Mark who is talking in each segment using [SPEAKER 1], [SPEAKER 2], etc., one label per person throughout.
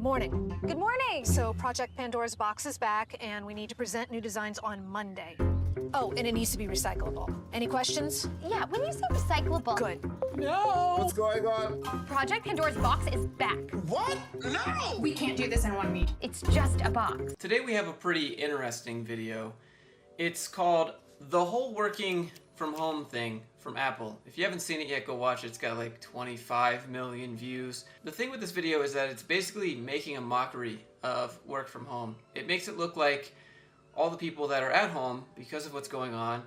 [SPEAKER 1] Morning.
[SPEAKER 2] Good morning.
[SPEAKER 1] So Project Pandora's box is back, and we need to present new designs on Monday. Oh, and it needs to be recyclable. Any questions?
[SPEAKER 2] Yeah, when you say recyclable.
[SPEAKER 1] Good.
[SPEAKER 3] No!
[SPEAKER 4] What's going on?
[SPEAKER 2] Project Pandora's box is back.
[SPEAKER 4] What? No!
[SPEAKER 3] We can't do this in 1 week.
[SPEAKER 2] It's just a box.
[SPEAKER 5] Today we have a pretty interesting video. It's called The Whole Working From Home Thing from Apple. If you haven't seen it yet, go watch it. It's got like 25 million views. The thing with this video is that it's basically making a mockery of work from home. It makes it look like all the people that are at home, because of what's going on,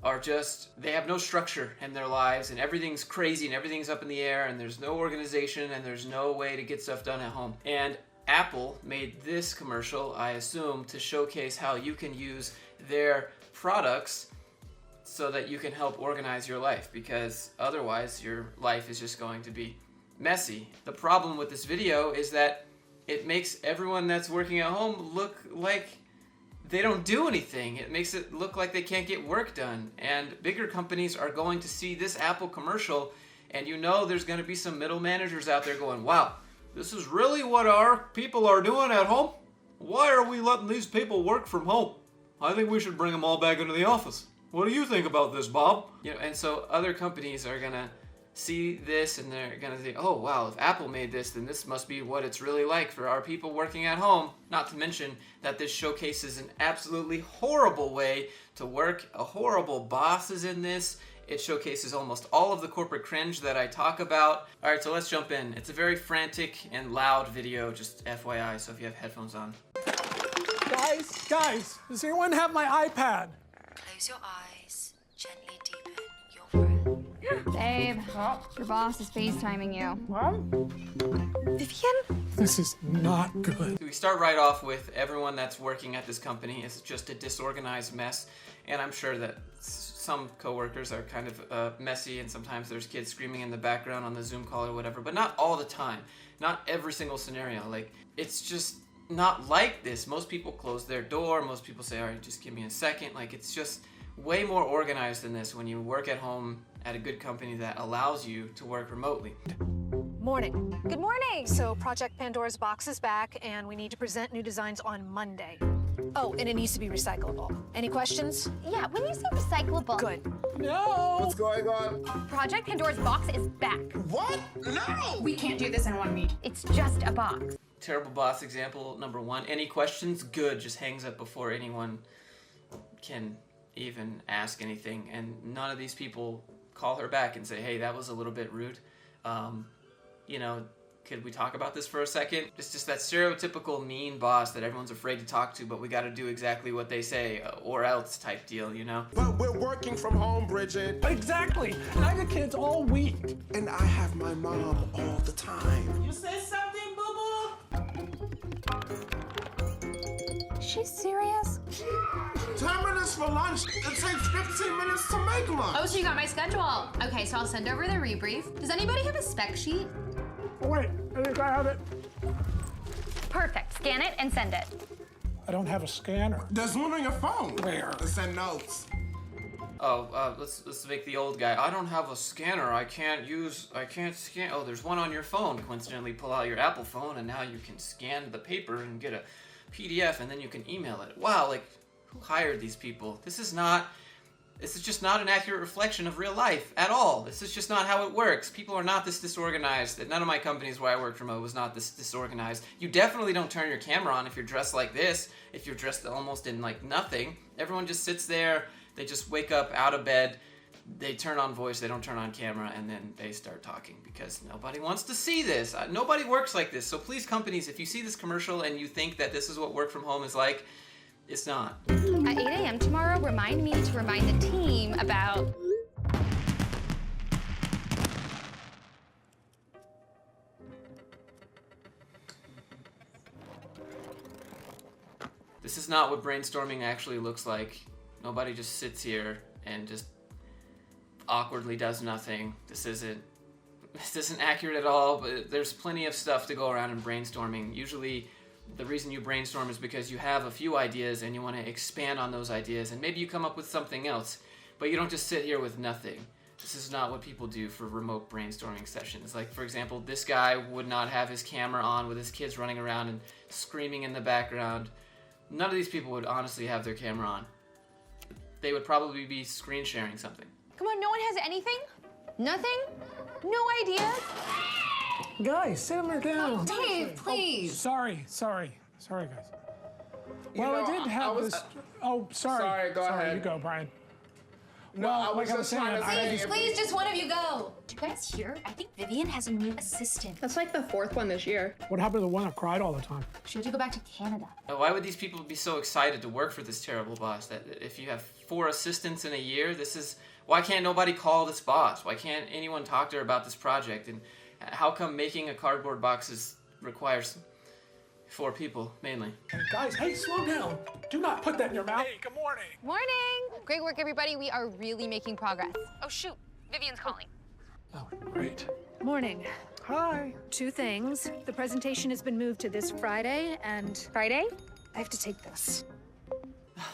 [SPEAKER 5] are just, they have no structure in their lives and everything's crazy and everything's up in the air and there's no organization and there's no way to get stuff done at home. And Apple made this commercial, I assume, to showcase how you can use their products so that you can help organize your life, because otherwise your life is just going to be messy. The problem with this video is that it makes everyone that's working at home look like they don't do anything. It makes it look like they can't get work done. And bigger companies are going to see this Apple commercial, and you know there's going to be some middle managers out there going, wow, this is really what our people are doing at home? Why are we letting these people work from home? I think we should bring them all back into the office. What do you think about this, Bob? You know, and so other companies are gonna see this and they're gonna think, oh wow, if Apple made this, then this must be what it's really like for our people working at home. Not to mention that this showcases an absolutely horrible way to work. A horrible boss is in this. It showcases almost all of the corporate cringe that I talk about. All right, so let's jump in. It's a very frantic and loud video, just FYI, so if you have headphones on.
[SPEAKER 3] Guys, does anyone have my iPad?
[SPEAKER 6] Close your eyes, gently deepen your breath.
[SPEAKER 7] Babe, your boss is FaceTiming you.
[SPEAKER 2] Vivian?
[SPEAKER 3] This is not good.
[SPEAKER 5] We start right off with everyone that's working at this company is just a disorganized mess, and I'm sure that some coworkers are kind of messy, and sometimes there's kids screaming in the background on the Zoom call or whatever, but not all the time. Not every single scenario. Like, it's just not like this. Most people close their door. Most people say, all right, just give me a second. Like, it's just way more organized than this when you work at home at a good company that allows you to work remotely.
[SPEAKER 1] Morning.
[SPEAKER 2] Good morning.
[SPEAKER 1] So Project Pandora's box is back, and we need to present new designs on Monday. Oh, and it needs to be recyclable. Any questions?
[SPEAKER 2] Yeah, when you say recyclable.
[SPEAKER 1] Good.
[SPEAKER 3] No!
[SPEAKER 4] What's going on?
[SPEAKER 2] Project Pandora's box is back.
[SPEAKER 4] What? No!
[SPEAKER 3] We can't do this in 1 week.
[SPEAKER 2] It's just a box.
[SPEAKER 5] Terrible boss example number one. Any questions? Good. Just hangs up before anyone can even ask anything. And none of these people call her back and say, hey, that was a little bit rude. You know, could we talk about this for a second? It's just that stereotypical mean boss that everyone's afraid to talk to, but we got to do exactly what they say or else type deal, you know?
[SPEAKER 4] But we're working from home, Bridget.
[SPEAKER 3] Exactly. And I got kids all week.
[SPEAKER 4] And I have my mom all the time.
[SPEAKER 8] You say something, boo-boo?
[SPEAKER 7] She's serious?
[SPEAKER 4] 10 minutes for lunch. It takes 15 minutes to make lunch.
[SPEAKER 9] Oh, so you got my schedule. Okay, so I'll send over the rebrief. Does anybody have a spec sheet?
[SPEAKER 3] Oh, wait, I think I have it.
[SPEAKER 2] Perfect. Scan it and send it.
[SPEAKER 3] I don't have a scanner.
[SPEAKER 4] There's one on your phone.
[SPEAKER 3] Where?
[SPEAKER 4] To send notes.
[SPEAKER 5] Oh, let's make the old guy. I don't have a scanner. I can't scan. Oh, there's one on your phone. Coincidentally, pull out your Apple phone, and now you can scan the paper and get a PDF, and then you can email it. Wow, like, who hired these people? This is just not an accurate reflection of real life at all. This is just not how it works. People are not this disorganized. None of my companies where I worked remote was not this disorganized. You definitely don't turn your camera on if you're dressed like this, if you're dressed almost in like nothing. Everyone just sits there, they just wake up out of bed, they turn on voice, they don't turn on camera, and then they start talking because nobody wants to see this. Nobody works like this. So please, companies, if you see this commercial and you think that this is what work from home is like, it's not.
[SPEAKER 7] At 8 a.m. tomorrow, remind me to remind the team about...
[SPEAKER 5] This is not what brainstorming actually looks like. Nobody just sits here and just awkwardly does nothing. This isn't accurate at all, but there's plenty of stuff to go around in brainstorming. Usually the reason you brainstorm is because you have a few ideas and you want to expand on those ideas, and maybe you come up with something else, but you don't just sit here with nothing. This is not what people do for remote brainstorming sessions. Like, for example, this guy would not have his camera on with his kids running around and screaming in the background. None of these people would honestly have their camera on. They would probably be screen sharing something.
[SPEAKER 2] Come on, no one has anything? Nothing? No ideas?
[SPEAKER 3] Guys, simmer down.
[SPEAKER 9] Dave, please.
[SPEAKER 3] Sorry, guys. Well,
[SPEAKER 4] know,
[SPEAKER 3] I did have
[SPEAKER 4] I was-
[SPEAKER 3] this. Oh, sorry.
[SPEAKER 4] Sorry, go ahead.
[SPEAKER 3] You go, Brian.
[SPEAKER 4] No,
[SPEAKER 3] Well,
[SPEAKER 4] I was
[SPEAKER 3] like I was
[SPEAKER 4] just trying
[SPEAKER 3] saying,
[SPEAKER 4] to
[SPEAKER 3] I-
[SPEAKER 4] say.
[SPEAKER 9] Please, please, just one of you go. Do you guys hear? I think Vivian has a new assistant.
[SPEAKER 10] That's like the 4th one this year.
[SPEAKER 3] What happened to the one that cried all the time?
[SPEAKER 9] She had to go back to Canada.
[SPEAKER 5] Why would these people be so excited to work for this terrible boss? That if you have 4 assistants in a year, why can't nobody call this boss? Why can't anyone talk to her about this project? And how come making a cardboard box requires 4 people, mainly?
[SPEAKER 3] Hey, guys, hey, slow down. Do not put that in your mouth. Hey, good morning.
[SPEAKER 2] Morning! Great work, everybody. We are really making progress. Oh, shoot. Vivian's calling.
[SPEAKER 3] Oh, great.
[SPEAKER 1] Morning.
[SPEAKER 3] Hi.
[SPEAKER 1] 2 things. The presentation has been moved to this Friday, and
[SPEAKER 2] Friday?
[SPEAKER 1] I have to take this.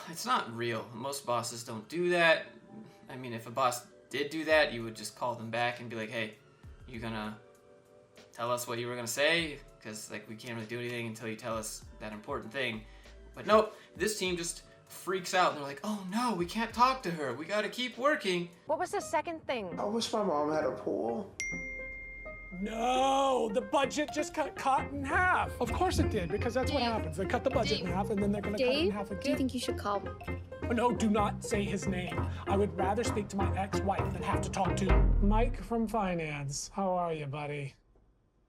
[SPEAKER 5] It's not real. Most bosses don't do that. I mean, if a boss did do that, you would just call them back and be like, hey, you gonna tell us what you were gonna say? Because, like, we can't really do anything until you tell us that important thing. But nope, this team just freaks out and they're like, oh no, we can't talk to her. We gotta keep working.
[SPEAKER 2] What was the second thing?
[SPEAKER 4] I wish my mom had a pool.
[SPEAKER 3] No, the budget just got cut in half. Of course it did, because that's what happens. They cut the budget in half, and then they're going to cut it in half again.
[SPEAKER 7] Do you think you should call me?
[SPEAKER 3] No, do not say his name. I would rather speak to my ex-wife than have to talk to Mike from finance. How are you, buddy?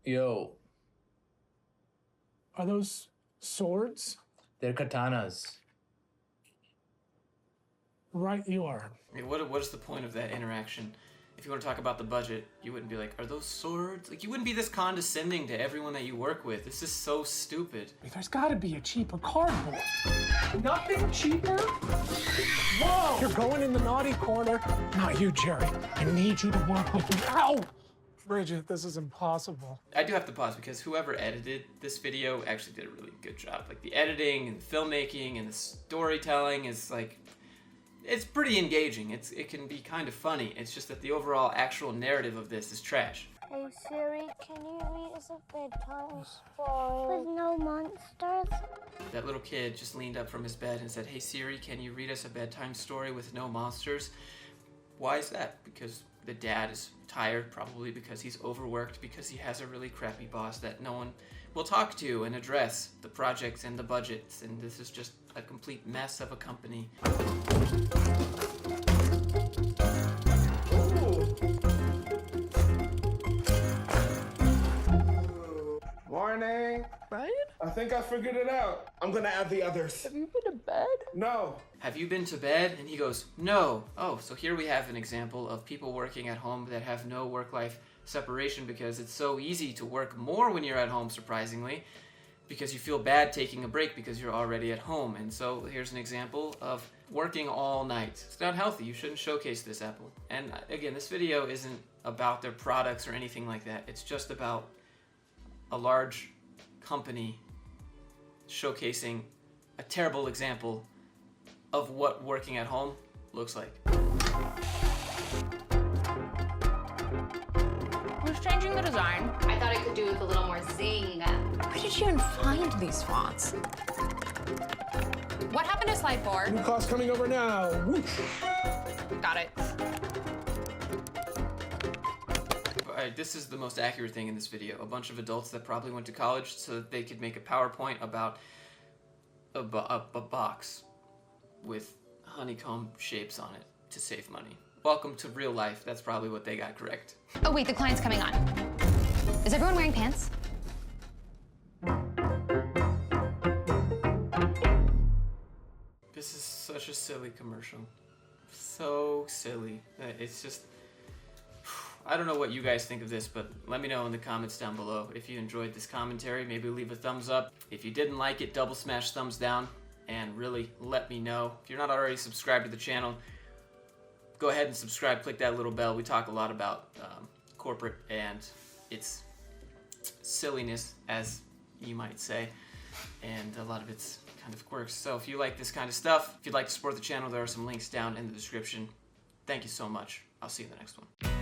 [SPEAKER 11] Yo,
[SPEAKER 3] Are those swords?
[SPEAKER 11] they're katanas.
[SPEAKER 3] Right, you are.
[SPEAKER 5] I mean, what is the point of that interaction? If you want to talk about the budget, you wouldn't be like, are those swords? Like, you wouldn't be this condescending to everyone that you work with. This is so stupid.
[SPEAKER 3] There's got to be a cheaper cardboard. Nothing cheaper? Whoa! You're going in the naughty corner. Not you, Jerry. I need you to work with me. Ow! Bridget, this is impossible.
[SPEAKER 5] I do have to pause because whoever edited this video actually did a really good job. Like, the editing and filmmaking and the storytelling is like, it's pretty engaging. It can be kind of funny. It's just that the overall actual narrative of this is trash.
[SPEAKER 12] Hey Siri, can you read us a bedtime story with no monsters?
[SPEAKER 5] That little kid just leaned up from his bed and said, hey Siri, can you read us a bedtime story with no monsters? Why is that? Because the dad is tired, probably because he's overworked, because he has a really crappy boss that no one will talk to and address the projects and the budgets, and this is just a complete mess of a company.
[SPEAKER 4] Morning.
[SPEAKER 10] Brian?
[SPEAKER 4] I think I figured it out. I'm gonna add the others.
[SPEAKER 10] Have you been to bed?
[SPEAKER 4] No.
[SPEAKER 5] Have you been to bed? And he goes, no. Oh, so here we have an example of people working at home that have no work-life separation because it's so easy to work more when you're at home, surprisingly, because you feel bad taking a break because you're already at home. And so here's an example of working all night. It's not healthy. You shouldn't showcase this, Apple. And again, this video isn't about their products or anything like that. It's just about a large company showcasing a terrible example of what working at home looks like.
[SPEAKER 9] Who's changing the design? I thought I could do with a little more zing.
[SPEAKER 10] Where did you even find these fonts?
[SPEAKER 9] What happened to slide 4?
[SPEAKER 3] New class coming over now. Whoosh.
[SPEAKER 9] Got it.
[SPEAKER 5] Alright, this is the most accurate thing in this video. A bunch of adults that probably went to college so that they could make a PowerPoint about a box with honeycomb shapes on it to save money. Welcome to real life. That's probably what they got correct.
[SPEAKER 2] Oh, wait, the client's coming on. Is everyone wearing pants?
[SPEAKER 5] This is such a silly commercial. So silly. It's just... I don't know what you guys think of this, but let me know in the comments down below. If you enjoyed this commentary, maybe leave a thumbs up. If you didn't like it, double smash thumbs down and really let me know. If you're not already subscribed to the channel, go ahead and subscribe, click that little bell. We talk a lot about corporate and its silliness, as you might say, and a lot of its kind of quirks. So if you like this kind of stuff, if you'd like to support the channel, there are some links down in the description. Thank you so much. I'll see you in the next one.